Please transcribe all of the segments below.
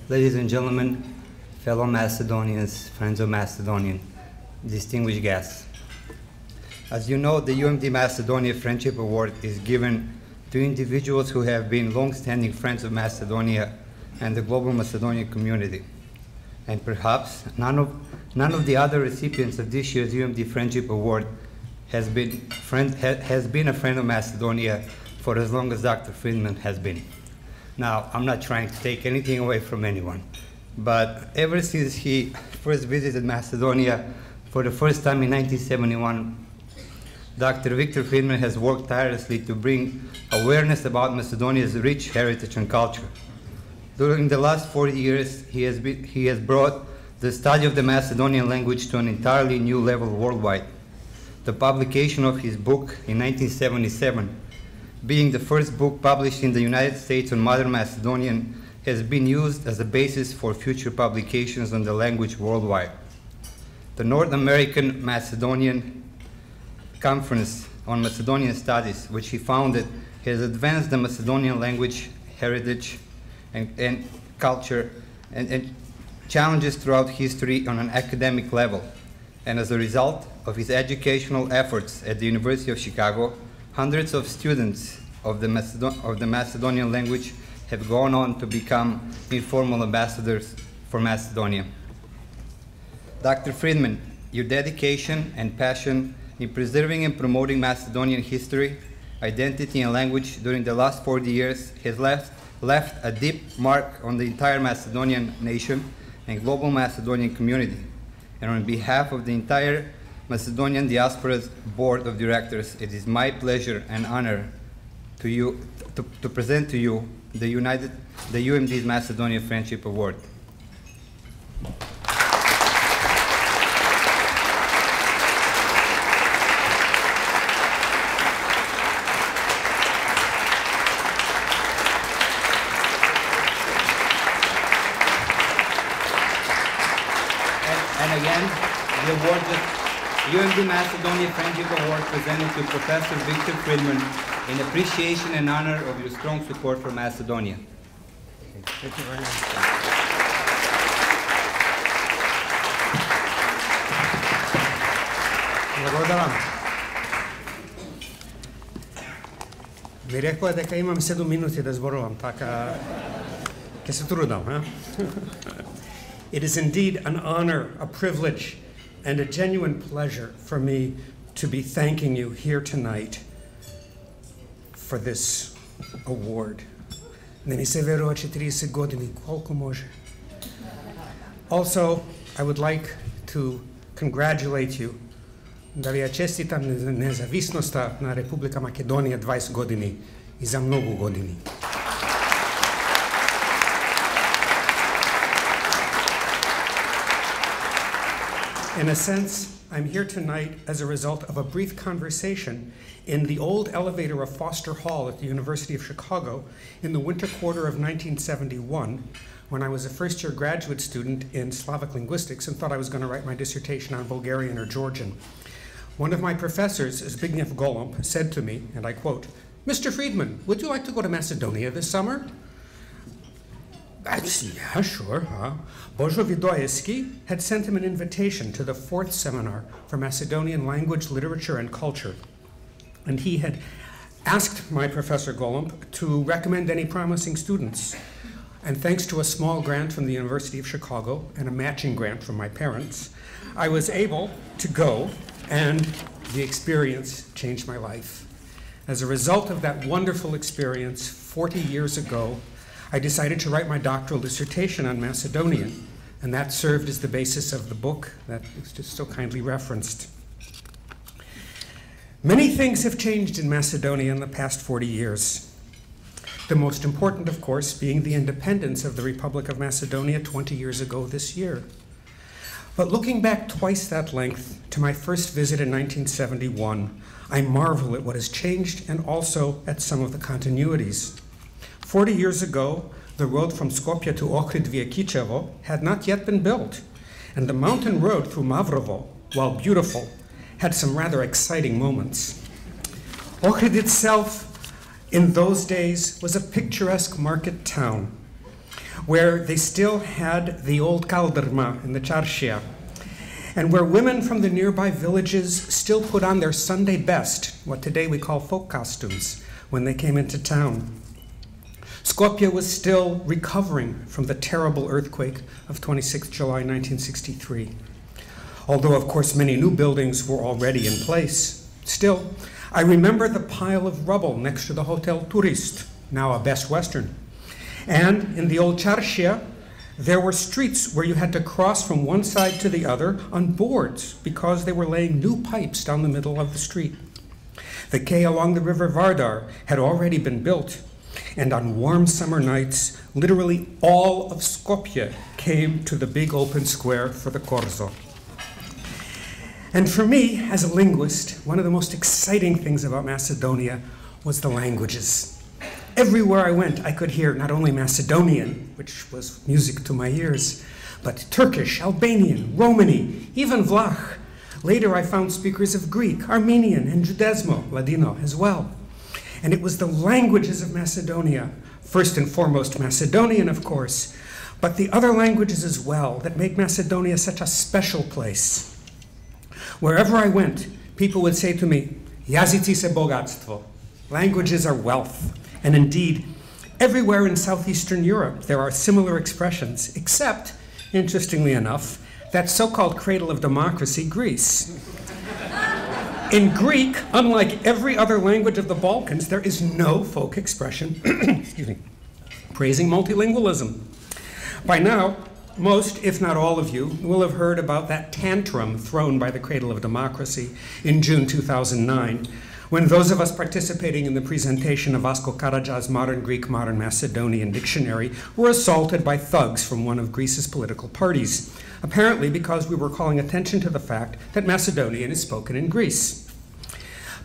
Ladies and gentlemen, fellow Macedonians, friends of Macedonian, distinguished guests. As you know, the UMD Macedonia Friendship Award is given to individuals who have been long-standing friends of Macedonia and the global Macedonian community. And perhaps none of the other recipients of this year's UMD Friendship Award has been a friend of Macedonia for as long as Dr. Friedman has been. Now, I'm not trying to take anything away from anyone, but ever since he first visited Macedonia for the first time in 1971, Dr. Victor Friedman has worked tirelessly to bring awareness about Macedonia's rich heritage and culture. During the last 40 years, he has brought the study of the Macedonian language to an entirely new level worldwide. The publication of his book in 1977, being the first book published in the United States on modern Macedonian, has been used as a basis for future publications on the language worldwide. The North American Macedonian Conference on Macedonian Studies, which he founded, has advanced the Macedonian language, heritage, and culture and challenges throughout history on an academic level. And as a result of his educational efforts at the University of Chicago, hundreds of students of the Macedonian language have gone on to become informal ambassadors for Macedonia. Dr. Friedman, your dedication and passion in preserving and promoting Macedonian history, identity, and language during the last 40 years has left a deep mark on the entire Macedonian nation and global Macedonian community. And on behalf of the entire Macedonian Diaspora's Board of Directors, it is my pleasure and honor to present to you the UMD's Macedonia Friendship Award. And again, the award, the UMD Macedonia Friendship Award, presented to Professor Victor Friedman in appreciation and honor of your strong support for Macedonia. Thank you very much. Благодарам. Ви рекоа дека имам 7 минути да зборувам, така ќе се трудам, It is indeed an honor, a privilege, and a genuine pleasure for me to be thanking you here tonight for this award. Не ми се верува 40 години, колку може. Also, I would like to congratulate you, да ви ја честитам независноста на Република Македонија 20 години и за многу години. In a sense, I'm here tonight as a result of a brief conversation in the old elevator of Foster Hall at the University of Chicago in the winter quarter of 1971, when I was a first-year graduate student in Slavic linguistics and thought I was going to write my dissertation on Bulgarian or Georgian. One of my professors, Zbigniew Golomb, said to me, and I quote, "Mr. Friedman, would you like to go to Macedonia this summer?" Yeah, sure. Božo Vidojevski had sent him an invitation to the 4th seminar for Macedonian language, literature, and culture. And he had asked my Professor Golomb to recommend any promising students. And thanks to a small grant from the University of Chicago and a matching grant from my parents, I was able to go, and the experience changed my life. As a result of that wonderful experience 40 years ago, I decided to write my doctoral dissertation on Macedonian, and that served as the basis of the book that was just so kindly referenced. Many things have changed in Macedonia in the past 40 years. The most important, of course, being the independence of the Republic of Macedonia 20 years ago this year. But looking back twice that length to my first visit in 1971, I marvel at what has changed and also at some of the continuities. 40 years ago, the road from Skopje to Ohrid via Kičevo had not yet been built, and the mountain road through Mavrovo, while beautiful, had some rather exciting moments. Ohrid itself in those days was a picturesque market town where they still had the old kaldrma in the Charshia, and where women from the nearby villages still put on their Sunday best, what today we call folk costumes, when they came into town. Skopje was still recovering from the terrible earthquake of 26 July 1963. Although, of course, many new buildings were already in place. Still, I remember the pile of rubble next to the Hotel Turist, now a Best Western. And in the old Charshia, there were streets where you had to cross from one side to the other on boards because they were laying new pipes down the middle of the street. The quay along the river Vardar had already been built, and on warm summer nights, literally all of Skopje came to the big open square for the Korzo. And for me, as a linguist, one of the most exciting things about Macedonia was the languages. Everywhere I went, I could hear not only Macedonian, which was music to my ears, but Turkish, Albanian, Romani, even Vlach. Later, I found speakers of Greek, Armenian, and Judezmo, Ladino, as well. And it was the languages of Macedonia, first and foremost Macedonian, of course, but the other languages as well, that make Macedonia such a special place. Wherever I went, people would say to me, "Jazyci se bogatstvo," languages are wealth. And indeed, everywhere in Southeastern Europe, there are similar expressions, except, interestingly enough, that so-called cradle of democracy, Greece. In Greek, unlike every other language of the Balkans, there is no folk expression excuse me, praising multilingualism. By now, most, if not all of you, will have heard about that tantrum thrown by the cradle of democracy in June 2009, when those of us participating in the presentation of Vasko Karadža's Modern Greek, Modern Macedonian Dictionary were assaulted by thugs from one of Greece's political parties, apparently because we were calling attention to the fact that Macedonian is spoken in Greece.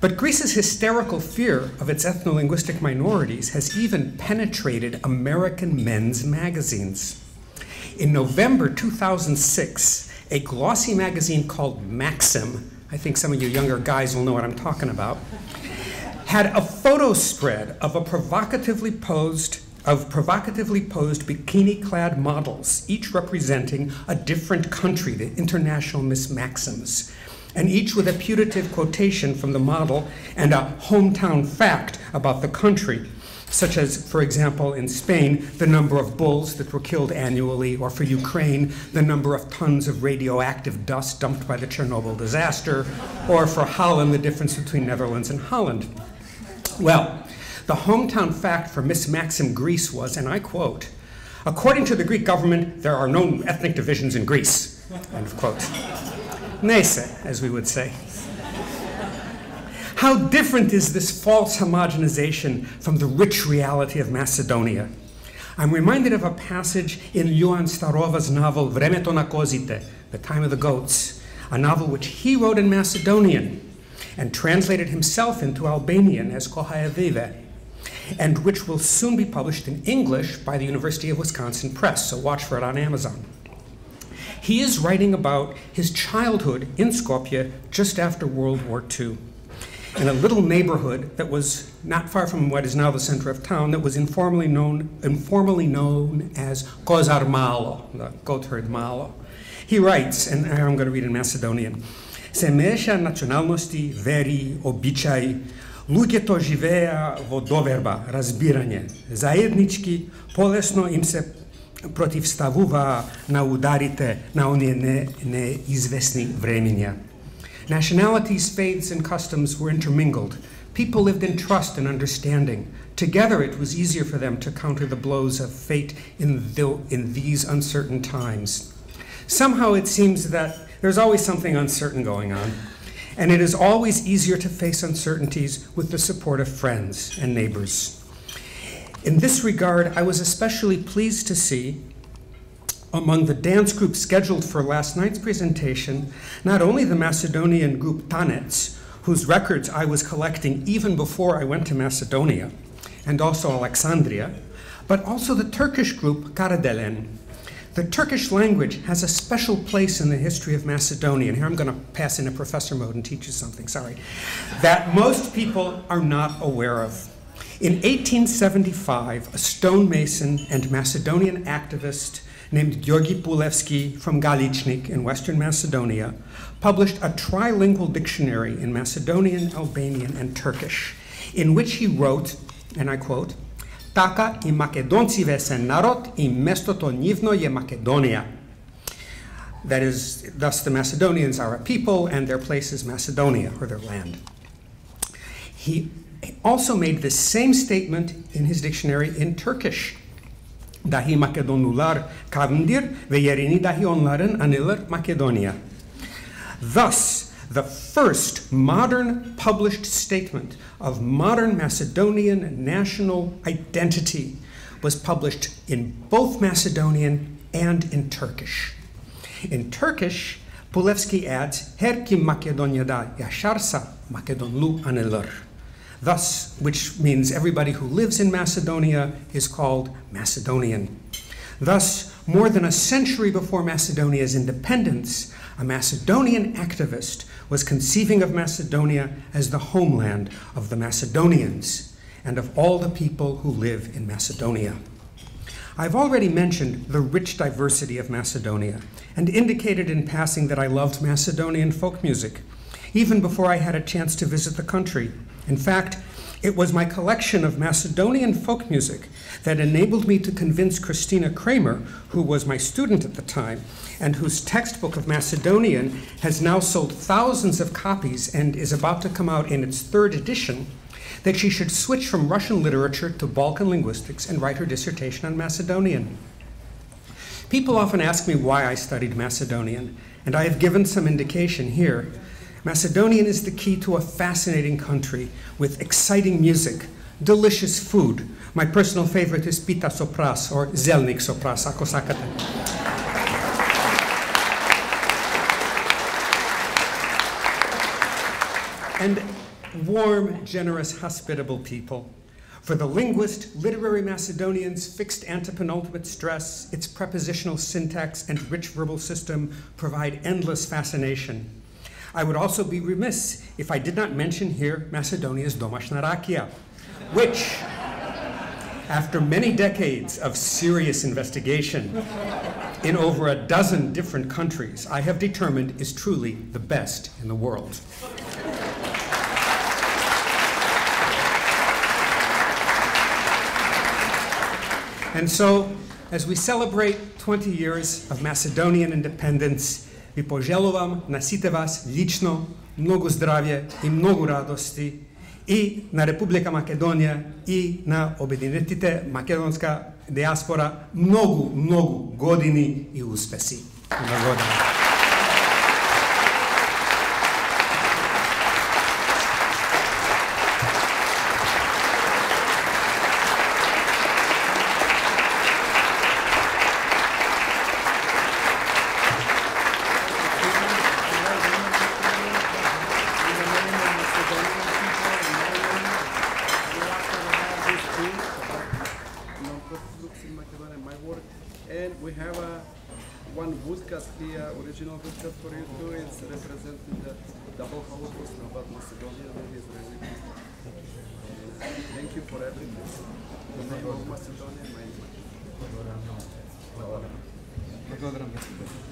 But Greece's hysterical fear of its ethno-linguistic minorities has even penetrated American men's magazines. In November 2006, a glossy magazine called Maxim, I think some of you younger guys will know what I'm talking about, had a photo spread of provocatively posed bikini-clad models, each representing a different country, the international Miss Maxims, and each with a putative quotation from the model and a hometown fact about the country, such as, for example, in Spain, the number of bulls that were killed annually, or for Ukraine, the number of tons of radioactive dust dumped by the Chernobyl disaster, or for Holland, the difference between Netherlands and Holland. Well, the hometown fact for Miss Maxim Greece was, and I quote, "According to the Greek government, there are no ethnic divisions in Greece," end of quote. Neyse, as we would say. How different is this false homogenization from the rich reality of Macedonia? I'm reminded of a passage in Ljuan Starova's novel Vreme to na kozite, The Time of the Goats, a novel which he wrote in Macedonian and translated himself into Albanian as Kohaja Vive, and which will soon be published in English by the University of Wisconsin Press, so watch for it on Amazon. He is writing about his childhood in Skopje just after World War II. In a little neighborhood that was not far from what is now the center of town, that was informally known as Kozar Malo, the goatherd Malo. He writes, and I'm going to read in Macedonian, "Se meša nacionalnosti, veri, običaji, ľudia to živea vo doverba, razbiranje, zajednički, polesno im se protivstavuva na udarite na onije neizvesni vremenja. Nationalities, faiths, and customs were intermingled. People lived in trust and understanding. Together it was easier for them to counter the blows of fate in these uncertain times. Somehow it seems that there's always something uncertain going on, and it is always easier to face uncertainties with the support of friends and neighbors. In this regard, I was especially pleased to see among the dance groups scheduled for last night's presentation, not only the Macedonian group Tanets, whose records I was collecting even before I went to Macedonia, and also Alexandria, but also the Turkish group Karadelen. The Turkish language has a special place in the history of Macedonia, and here I'm going to pass into professor mode and teach you something, sorry, that most people are not aware of. In 1875, a stonemason and Macedonian activist named Georgi Pulevski from Galichnik in Western Macedonia published a trilingual dictionary in Macedonian, Albanian, and Turkish, in which he wrote, and I quote, "Taka I Makedonциve se narod I mesto to njivno je Macedonia." That is, thus the Macedonians are a people and their place is Macedonia, or their land. He also made the same statement in his dictionary in Turkish. Dahi Makedonlular kavndir ve yerini dahi onların anılır Macedonia. Thus, the first modern published statement of modern Macedonian national identity was published in both Macedonian and in Turkish. In Turkish, Pulevski adds, "Her kim Makedonya'da yaşarsa Makedonlu anılır." Thus, which means everybody who lives in Macedonia is called Macedonian. Thus, more than a century before Macedonia's independence, a Macedonian activist was conceiving of Macedonia as the homeland of the Macedonians and of all the people who live in Macedonia. I've already mentioned the rich diversity of Macedonia and indicated in passing that I loved Macedonian folk music, even before I had a chance to visit the country. In fact, it was my collection of Macedonian folk music that enabled me to convince Christina Kramer, who was my student at the time, and whose textbook of Macedonian has now sold thousands of copies and is about to come out in its 3rd edition, that she should switch from Russian literature to Balkan linguistics and write her dissertation on Macedonian. People often ask me why I studied Macedonian, and I have given some indication here. Macedonian is the key to a fascinating country with exciting music, delicious food. My personal favorite is pita sopras, or zelnik sopras, ako sakate. And warm, generous, hospitable people. For the linguist, literary Macedonians' fixed antepenultimate stress, its prepositional syntax, and rich verbal system provide endless fascination. I would also be remiss if I did not mention here Macedonia's domašna rakija, which, after many decades of serious investigation in over a dozen different countries, I have determined is truly the best in the world. And so, as we celebrate 20 years of Macedonian independence, vi poželovam na site vas lično mnogo zdravje I mnogo radosti I na Republika Makedonija I na objedinitite makedonska diaspora mnogo godini I uspesi. Original podcast for you too. It's representing the whole Holocaust about Macedonia and Israelis. Thank you for everything. The name of Macedonia, my name.